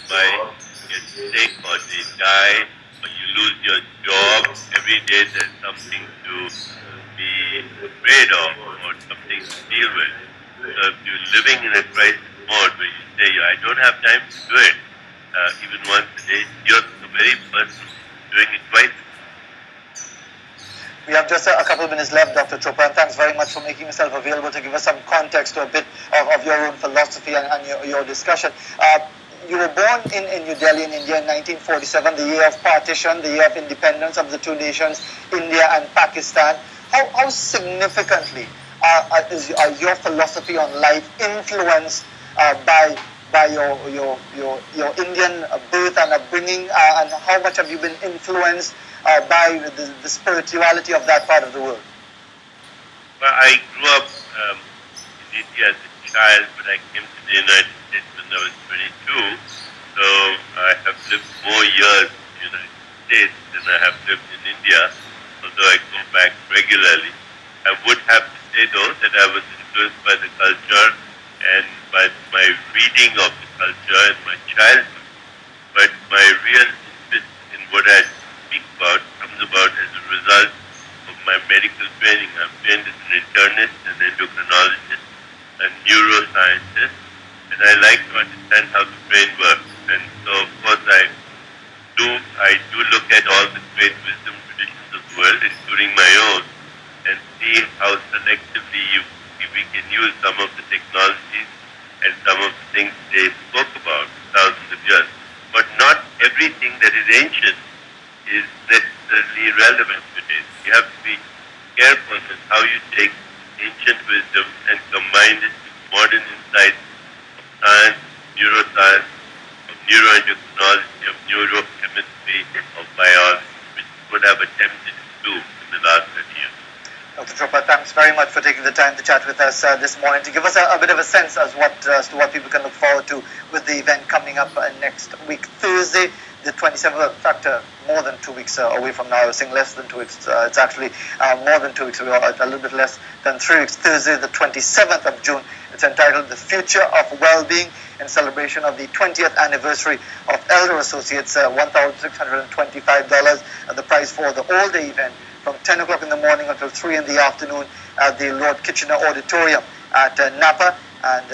by get sick or they die or you lose your job. Every day there's something to be afraid of or something to deal with. So if you're living in a crisis mode where you say, I don't have time to do it, even once a day, you're the very person doing it twice. We have just a couple of minutes left, Dr. Chopra, and thanks very much for making yourself available to give us some context to a bit of your own philosophy and your discussion. You were born in New Delhi in India in 1947, the year of partition, the year of independence of the two nations, India and Pakistan. How significantly is your philosophy on life influenced by your Indian birth and upbringing, and how much have you been influenced by the spirituality of that part of the world? Well, I grew up in India as a child, but I came to the United States when I was 22. So I have lived more years in the United States than I have lived in India, although I go back regularly. I would have to say, though, that I was influenced by the culture and by my reading of the culture in my childhood. But my real interest in what I speak about comes about as a result of my medical training. I'm trained as an internist, an endocrinologist, a neuroscientist, and I like to understand how the brain works. And so, of course, I do look at all the great wisdom traditions of the world, including my own, and see how selectively we can use some of the technologies and some of the things they spoke about thousands of years. But not everything that is ancient is necessarily relevant today. You have to be careful in how you take ancient wisdom and combine it with modern insights of science, neuroscience, of neuroendocrinology, of neurochemistry, of biology, which is what I've attempted to do in the last 30 years. Dr. Chopra, thanks very much for taking the time to chat with us this morning, to give us a bit of a sense as to what people can look forward to with the event coming up next week, Thursday, the 27th. In fact, more than 2 weeks away from now. I was saying less than 2 weeks. It's actually more than 2 weeks away, a little bit less than 3 weeks. Thursday, the 27th of June. It's entitled The Future of Wellbeing, in celebration of the 20th anniversary of Elder Associates, $1,625. The price for the all-day event from 10 o'clock in the morning until 3 in the afternoon at the Lord Kitchener Auditorium at Napa. And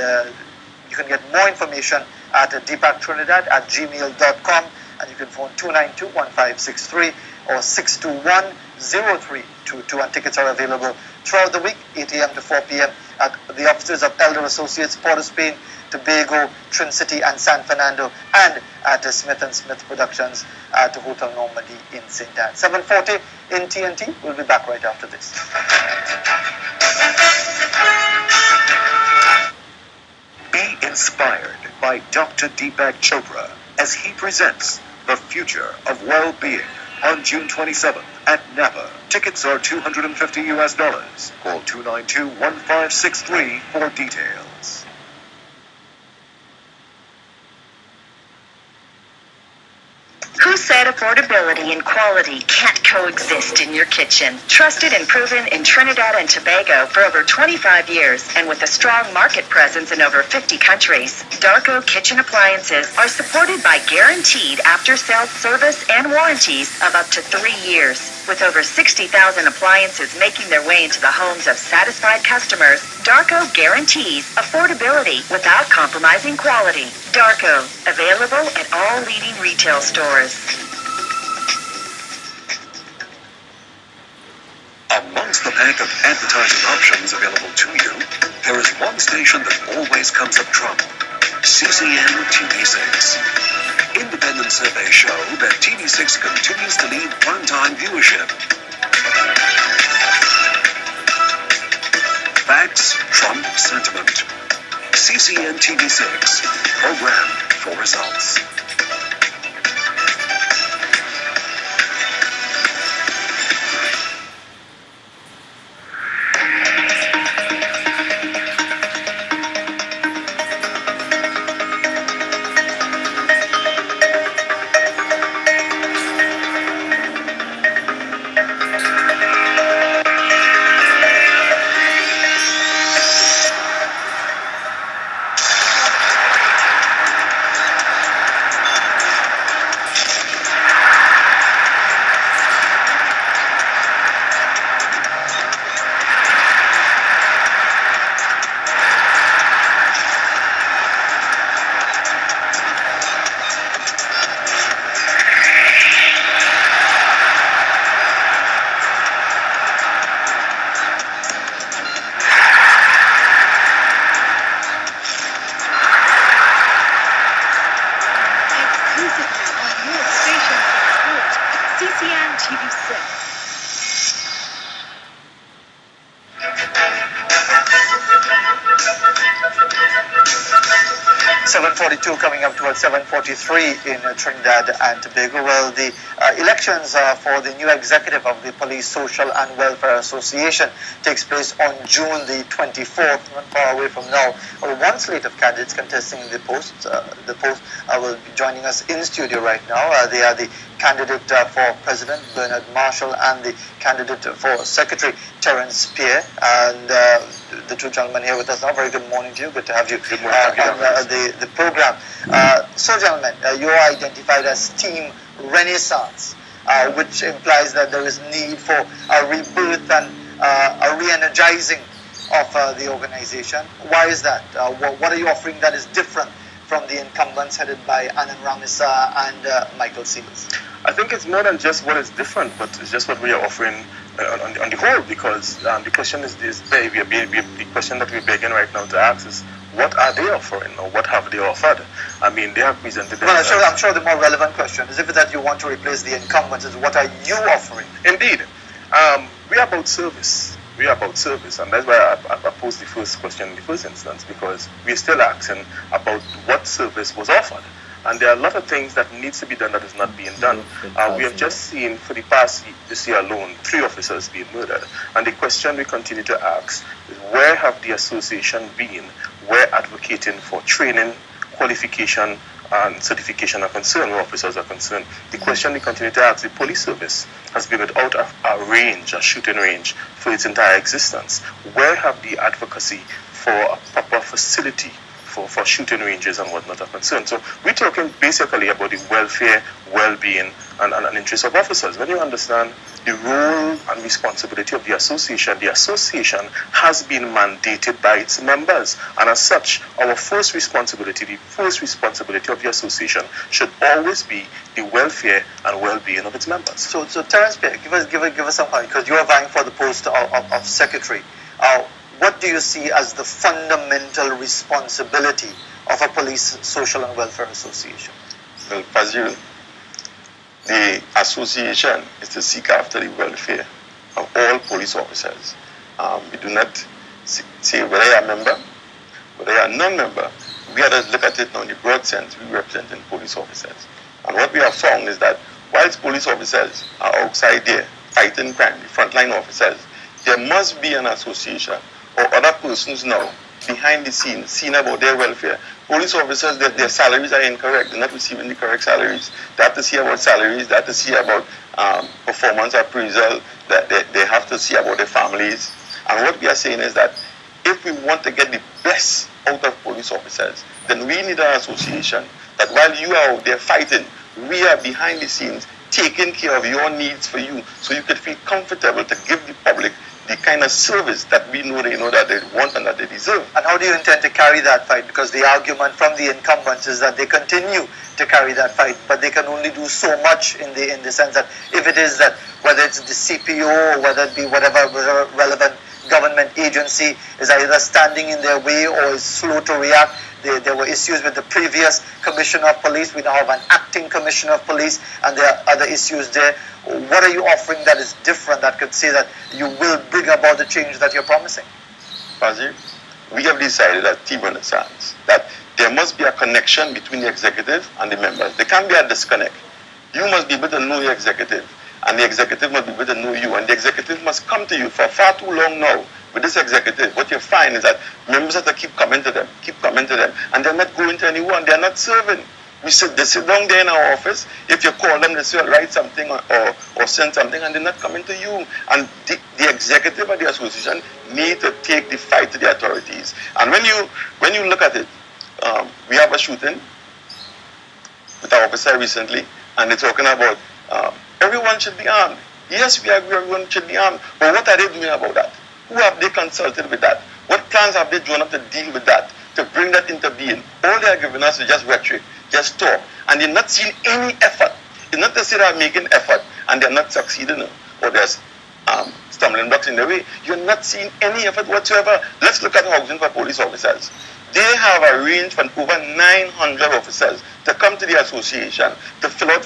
you can get more information at deepaktrinidad@gmail.com, and you can phone 292-1563 or 621-0322, and tickets are available throughout the week, 8 a.m. to 4 p.m. at the offices of Elder Associates, Port of Spain, Tobago, Trin City and San Fernando, and at Smith & Smith Productions at Hotel Normandy in St. Anne. 7:40 in TNT. We'll be back right after this. Be inspired by Dr. Deepak Chopra as he presents The Future of Well-Being on June 27th at Napa. Tickets are $250. Call 292-1563 for details. Who said affordability and quality can't coexist in your kitchen? Trusted and proven in Trinidad and Tobago for over 25 years, and with a strong market presence in over 50 countries, Darko Kitchen Appliances are supported by guaranteed after-sales service and warranties of up to 3 years. With over 60,000 appliances making their way into the homes of satisfied customers, Darko guarantees affordability without compromising quality. Darko, available at all leading retail stores. Amongst the pack of advertising options available to you, there is one station that always comes up trump: CCN TV6. Independent surveys show that TV6 continues to lead primetime viewership. Facts trump sentiment. CCN TV6, programmed for results. 7:42 coming up towards 7:43 in Trinidad and Tobago. Well, the elections for the new executive of the Police Social and Welfare Association takes place on June the 24th, not far away from now. One slate of candidates contesting the post. Will be joining us in studio right now. They are the candidate for President, Bernard Marshall, and the candidate for Secretary, Terence Spear. And the two gentlemen here with us now. Very good morning to you. Good to have you on the program. So, gentlemen, you are identified as Team Renaissance, which implies that there is need for a rebirth and a re-energizing of the organization. Why is that? What are you offering that is different from the incumbents headed by Anand Ramisa and Michael Seals? I think it's more than just what is different, but it's just what we are offering on the whole, because the question is the question that we're begging right now to ask is, what are they offering, or what have they offered? I mean, they have presented themselves. Well, I'm sure the more relevant question is, if that you want to replace the incumbents, is what are you offering? Indeed. We are about service. We are about service, and that's why I posed the first question in the first instance, because we're still asking about what service was offered. And there are a lot of things that needs to be done that is not being done. We have just seen, for the past this year alone, 3 officers being murdered. And the question we continue to ask is, where have the association been where advocating for training, qualification, and certification are concerned, where officers are concerned? The question we continue to ask: the police service has been without a shooting range for its entire existence. Where have the advocacy for a proper facility for shooting ranges and whatnot are concerned? So we're talking basically about the welfare, well-being, and interest of officers. When you understand the role and responsibility of the association has been mandated by its members, and as such, our first responsibility of the association should always be the welfare and well-being of its members. So Terence, give us some point, because you are vying for the post of secretary. What do you see as the fundamental responsibility of a police social and welfare association? Well, Fazil, the association is to seek after the welfare of all police officers. We do not say whether you are a member, whether you are a non-member. We have to look at it now in the broad sense. We represent police officers. And what we have found is that whilst police officers are outside there fighting crime, the frontline officers, there must be an association or other persons now behind the scenes, seeing about their welfare. Police officers, their salaries are incorrect. They're not receiving the correct salaries. They have to see about salaries. They have to see about performance appraisal. They have to see about their families. And what we are saying is that if we want to get the best out of police officers, then we need an association that while you are out there fighting, we are behind the scenes taking care of your needs for you, so you can feel comfortable to give the public the kind of service that we know that they want and that they deserve. And how do you intend to carry that fight? Because the argument from the incumbents is that they continue to carry that fight, but they can only do so much in the sense that if it is that, whether it's the CPO or whether it be whatever relevant government agency is either standing in their way or is slow to react. There were issues with the previous commissioner of police. We now have an acting commissioner of police, and there are other issues there. What are you offering that is different, that could say that you will bring about the change that you're promising? Fazil, we have decided at Team Renaissance that there must be a connection between the executive and the members. There can't be a disconnect. You must be able to know the executive, and the executive must be able to know you, and the executive must come to you. For far too long now, with this executive, what you find is that members have to keep coming to them, and they're not going to anyone. They're not serving. They sit down there in our office. If you call them, they say, write something or send something, and they're not coming to you. And the executive of the association need to take the fight to the authorities. And when you look at it, we have a shooting with our officer recently, and they're talking about everyone should be armed. Yes, we agree everyone should be armed, but what are they doing about that? Who have they consulted with that? What plans have they drawn up to deal with that, to bring that into being? All they are giving us is just rhetoric, just talk, and they're not seeing any effort. It's not to say they're making effort and they're not succeeding, or there's stumbling blocks in the way. You're not seeing any effort whatsoever. Let's look at housing for police officers. They have arranged for over 900 officers to come to the association to fill out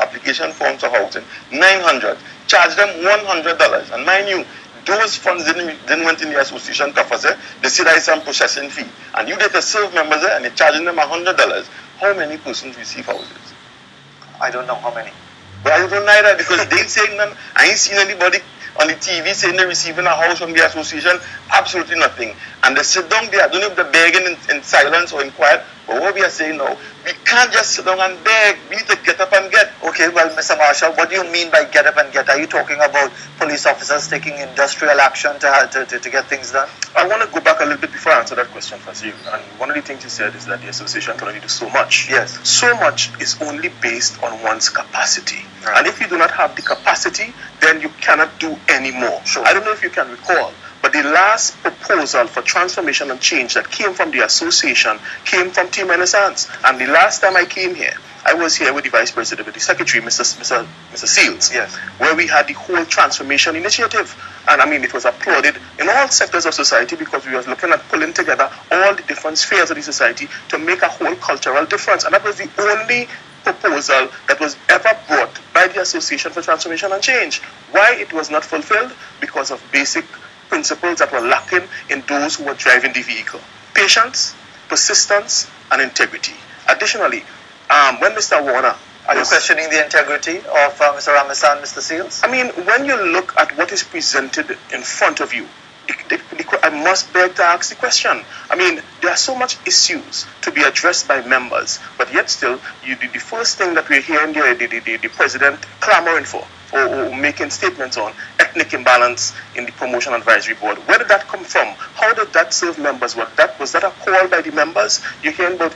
application forms of housing. 900. Charge them $100. And mind you, those funds didn't went in the association coffers. They see there is some processing fee. And you get to serve members and you're charging them $100. How many persons receive houses? I don't know how many. But I don't either because they saying none. I ain't seen anybody on the TV saying they're receiving a house from the association. Absolutely nothing. And they sit down there. I don't know if they're begging in silence or in quiet. But what we are saying now, we can't just sit down and beg. We need to get up and get. Okay, well, Mr. Marshall, what do you mean by get up and get? Are you talking about police officers taking industrial action to get things done? I want to go back a little bit before I answer that question for you. And one of the things you said is that the association can only do so much. Yes. So much is only based on one's capacity. Right. And if you do not have the capacity, then you cannot do any more. Sure. I don't know if you can recall, but the last proposal for transformation and change that came from the association came from Team Renaissance. And the last time I came here, I was here with the Vice President, with the Secretary, Mr. Seals, Yes. where we had the whole transformation initiative. And I mean, it was applauded in all sectors of society because we were looking at pulling together all the different spheres of the society to make a whole cultural difference. And that was the only proposal that was ever brought by the Association for Transformation and Change. Why it was not fulfilled? Because of basic principles that were lacking in those who were driving the vehicle. Patience, persistence, and integrity. Additionally, when Mr. Warner... Are you questioning the integrity of Mr. Ramesa and Mr. Seals? I mean, when you look at what is presented in front of you, I must beg to ask the question. I mean, there are so much issues to be addressed by members, but yet still, the first thing that we're hearing the president clamoring for, or making statements on ethnic imbalance in the promotion advisory board. Where did that come from? How did that serve members? Was that a call by the members? You're hearing about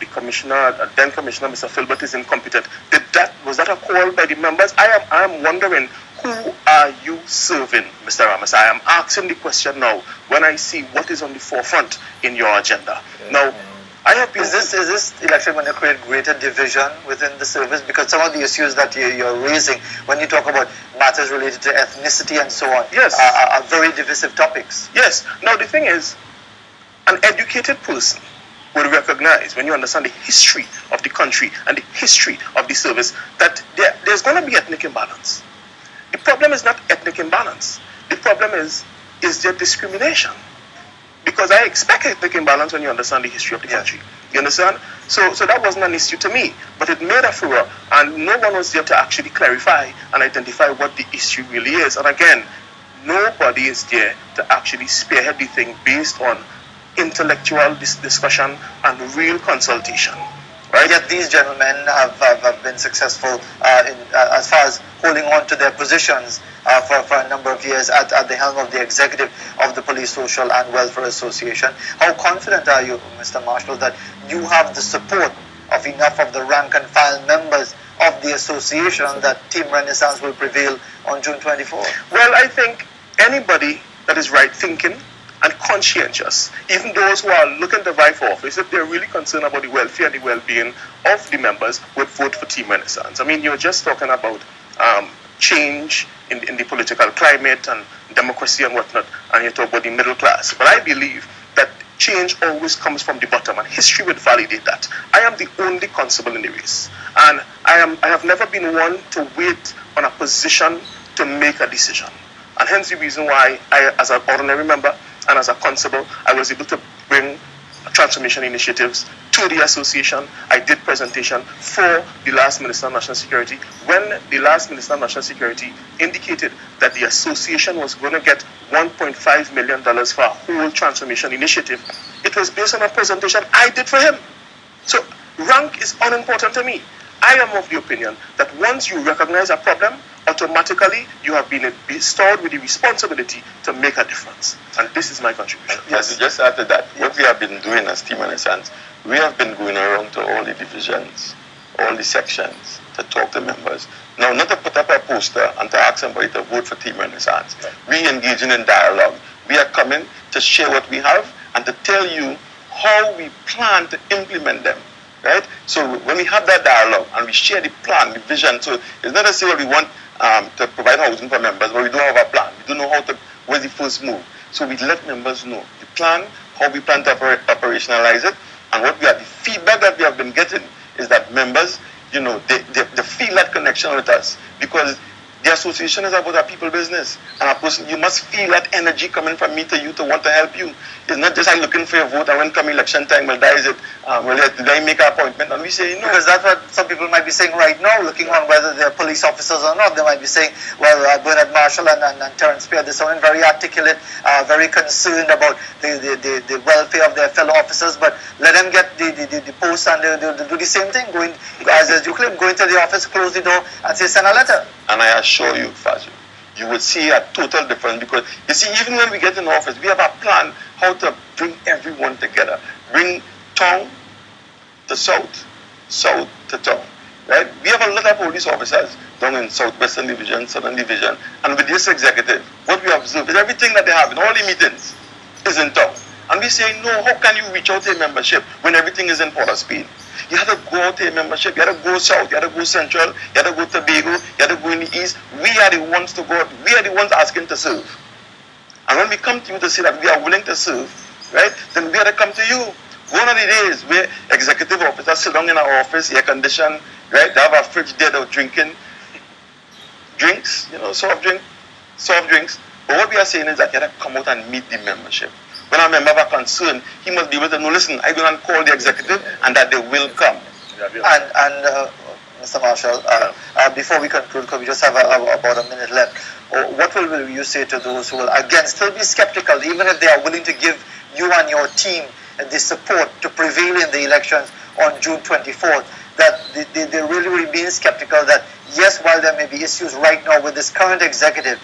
the commissioner, then Commissioner Mr. Filbert is incompetent. Was that a call by the members? I am wondering, who are you serving, Mr. Ramesa? I am asking the question now when I see what is on the forefront in your agenda. Now, I have been... Is this election going to create greater division within the service? Because some of the issues that you're raising when you talk about matters related to ethnicity and so on, yes, are very divisive topics. Yes. Now, the thing is, an educated person will recognize, when you understand the history of the country and the history of the service, that there's going to be ethnic imbalance. The problem is not ethnic imbalance. The problem is there discrimination? Because I expect ethnic imbalance when you understand the history of the country. You understand? So that wasn't an issue to me, but it made a furor, and no one was there to actually clarify and identify what the issue really is. And again, nobody is there to actually spearhead the thing based on intellectual discussion and real consultation. Right? Yet these gentlemen have been successful as far as holding on to their positions for a number of years at the helm of the executive of the Police Social and Welfare Association. How confident are you, Mr. Marshall, that you have the support of enough of the rank and file members of the association that Team Renaissance will prevail on June 24th? Well, I think anybody that is right thinking and conscientious, even those who are looking to vie for office, if they're really concerned about the welfare and the well-being of the members, would vote for Team Renaissance. I mean, you're just talking about change in the political climate and democracy and whatnot, and you talk about the middle class. But I believe that change always comes from the bottom, and history would validate that. I am the only constable in the race, and I have never been one to wait on a position to make a decision. And hence the reason why I, as an ordinary member and as a constable, I was able to bring transformation initiatives to the association. I did presentation for the last Minister of National Security. When the last Minister of National Security indicated that the association was going to get $1.5 million for a whole transformation initiative, it was based on a presentation I did for him. So rank is unimportant to me. I am of the opinion that once you recognize a problem, automatically you have been bestowed with the responsibility to make a difference. And this is my contribution. Yes, just add to that, what we have been doing as Team Renaissance, we have been going around to all the divisions, all the sections, to talk to members. Now, not to put up a poster and to ask somebody to vote for Team Renaissance. We engaging in dialogue. We are coming to share what we have and to tell you how we plan to implement them. Right? So when we have that dialogue and we share the plan, the vision, so it's not necessarily we want to provide housing for members, but we don't have a plan. We don't know where's the first move. So we let members know the plan, how we plan to operationalize it, and the feedback that we have been getting is that members, they feel that connection with us, because The association is about our people business. And a person, you must feel that energy coming from me to you to want to help you. It's not just like looking for your vote and when come election time, well, that is it. Did I make an appointment? And we say no. Because that's what some people might be saying right now, looking on whether they're police officers or not. They might be saying, well, Bernard Marshall and Terence Spear, they're sounding very articulate, very concerned about the welfare of their fellow officers, but let them get the post and they'll do the same thing, going, as you claim, go into the office, close the door and say, send a letter. And I assure you, Fazio, you would see a total difference because, you see, even when we get in office, we have a plan how to bring everyone together. Bring town to south, south to town, right? We have a lot of police officers down in Southwestern Division, Southern Division, and with this executive, what we observe is everything that they have in all the meetings is in town. And we say, no, how can you reach out to a membership when everything is in Port of Spain? You have to go out to a membership, you have to go south, you have to go central, you have to go to Tobago, you have to go in the east. We are the ones to go out, we are the ones asking to serve. And when we come to you to say that we are willing to serve, right, then we have to come to you. One of the days where executive officers sit down in our office, air conditioned, right, they have a fridge there, they're drinking drinks, soft drinks. But what we are saying is that you have to come out and meet the membership. When a member have a concern, he must be able to know, listen, I'm going to call the executive and that they will come. And Mr. Marshall, before we conclude, because we just have about a minute left, what will you say to those who will, again, still be skeptical, even if they are willing to give you and your team the support to prevail in the elections on June 24th, that they really remain skeptical that, yes, while there may be issues right now with this current executive,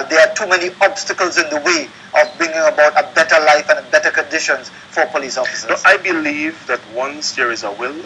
there are too many obstacles in the way of bringing about a better life and better conditions for police officers? No, I believe that once there is a will,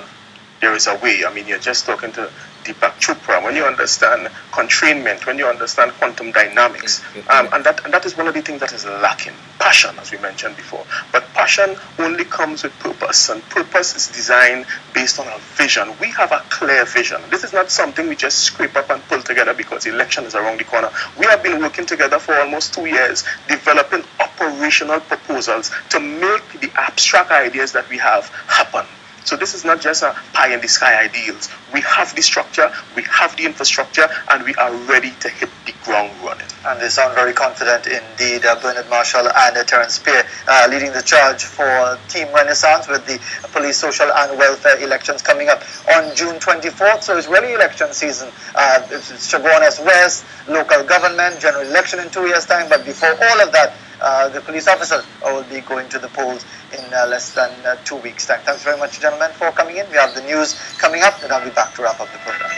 there is a way. I mean, you're just talking to Deepak Chopra. When you understand constrainment, when you understand quantum dynamics, and that is one of the things that is lacking. Passion, as we mentioned before. But passion only comes with purpose, and purpose is designed based on a vision. We have a clear vision. This is not something we just scrape up and pull together because the election is around the corner. We have been working together for almost 2 years, developing operational proposals to make the abstract ideas that we have happen. So this is not just a pie-in-the-sky ideals. We have the structure, we have the infrastructure, and we are ready to hit the ground running. And they sound very confident indeed, Bernard Marshall and Terence Spear, leading the charge for Team Renaissance with the police, social and welfare elections coming up on June 24th. So it's really election season. It's Chaguanas West, local government, general election in 2 years' time. But before all of that, the police officers will be going to the polls in less than 2 weeks' time. Thanks very much, gentlemen, for coming in. We have the news coming up, and I'll be back to wrap up the program.